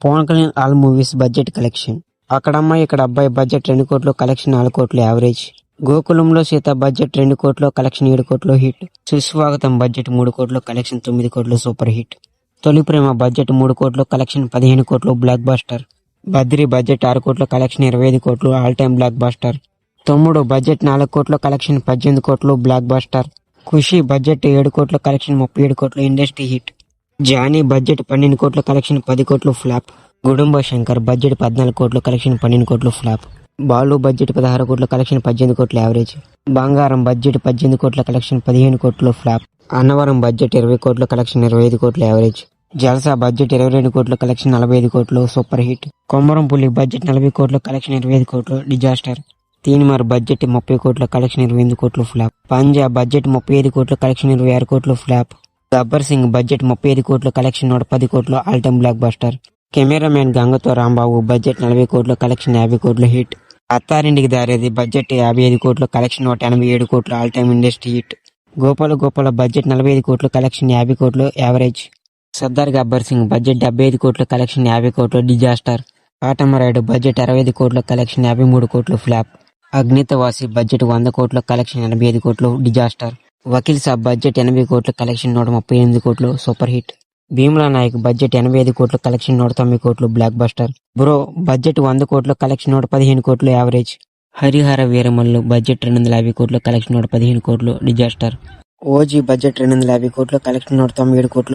Pawan Kalyan all movies budget collection. అక్కడ అమ్మాయి ఇక్కడ అబ్బాయి బడ్జెట్ 2 కోట్లు, కలెక్షన్ 4 కోట్లు యావరేజ్. గోకులంలో సీత బడ్జెట్ 2 కోట్లు, కలెక్షన్ 7 కోట్లు హిట్. సుస్వాగతం బడ్జెట్ 3 కోట్లు, కలెక్షన్ 9 కోట్లు సూపర్ హిట్. తొలి ప్రేమ బడ్జెట్ 3 కోట్లు, కలెక్షన్ 15 కోట్లు బ్లాక్ బస్టర్. బద్రి బడ్జెట్ 6 కోట్లు, కలెక్షన్ 25 కోట్లు ఆల్ టైమ్ బ్లాక్ బస్టర్. తమ్ముడు బడ్జెట్ 4 కోట్లు, కలెక్షన్ 18 కోట్లు బ్లాక్ బస్టర్. ఖుషి బడ్జెట్ 7 కోట్లు, కలెక్షన్ 37 కోట్లు ఇండస్ట్రీ హిట్. జానీ బడ్జెట్ 12 కోట్ల, కలెక్షన్ 10 కోట్లు ఫ్లాప్. గుడుంబ శంకర్ బడ్జెట్ 14 కోట్లు, కలెక్షన్ 12 కోట్లు ఫ్లాప్. బాలు బడ్జెట్ 16 కోట్ల, కలెక్షన్ 18 కోట్లు యావరేజ్. బంగారం బడ్జెట్ 18 కోట్ల, కలెక్షన్ 15 కోట్లు ఫ్లాప్. అన్నవరం బడ్జెట్ 20 కోట్ల, కలెక్షన్ 25 కోట్లు యావరేజ్. జల్సా బడ్జెట్ 22 కోట్ల, కలెక్షన్ 45 కోట్లు సూపర్ హిట్. కొమరంపుల్లి బడ్జెట్ 40 కోట్ల, కలెక్షన్ 25 కోట్లు డిజాస్టర్. తీన్మార్ బడ్జెట్ 30 కోట్ల, కలెక్షన్ 28 కోట్లు ఫ్లాప్. పంజాబ్ బడ్జెట్ 35 కోట్ల, కలెక్షన్ 26 కోట్లు ఫ్లాప్. గబ్బర్ సింగ్ బడ్జెట్ 35 కోట్లు, కలెక్షన్ 110 కోట్లు all time blockbuster. Cameraman గంగతో రాంబాబు బడ్జెట్ 40 కోట్లు, కలెక్షన్ 50 కోట్లు హిట్. అత్తారింటికి దారేది బడ్జెట్ 55 కోట్లు, కలెక్షన్ 187 కోట్లు all time industry hit. Gopala budget 45 కోట్లు, కలెక్షన్ 50 కోట్లు యావరేజ్. సర్దార్ గబ్బర్ సింగ్ బడ్జెట్ 75 కోట్లు, కలెక్షన్ 50 కోట్లు డిజాస్టర్. కాటమరాయుడు బడ్జెట్ 65 కోట్లు, కలెక్షన్ 53 కోట్లు ఫ్లాప్. అగ్నితవాసి బడ్జెట్ 100 కోట్లు, కలెక్షన్ 85 కోట్లు డిజాస్టర్. వకీల్ సాబ్ బడ్జెట్ 80 కోట్లు, కలెక్షన్ 138 కోట్లు super hit. Bheemla Nayak budget 85 కోట్లు, కలెక్షన్ 109 కోట్లు బ్లాక్ బస్టర్. బ్రో బడ్జెట్ 100 కోట్లు, కలెక్షన్ 115 కోట్లు యావరేజ్. హరిహర వీరమల్లు బడ్జెట్ 250 కోట్లు, కలెక్షన్ 115 కోట్లు డిజాస్టర్. ఓజీ బడ్జెట్ 250 కోట్లు, కలెక్షన్ 197 కోట్లు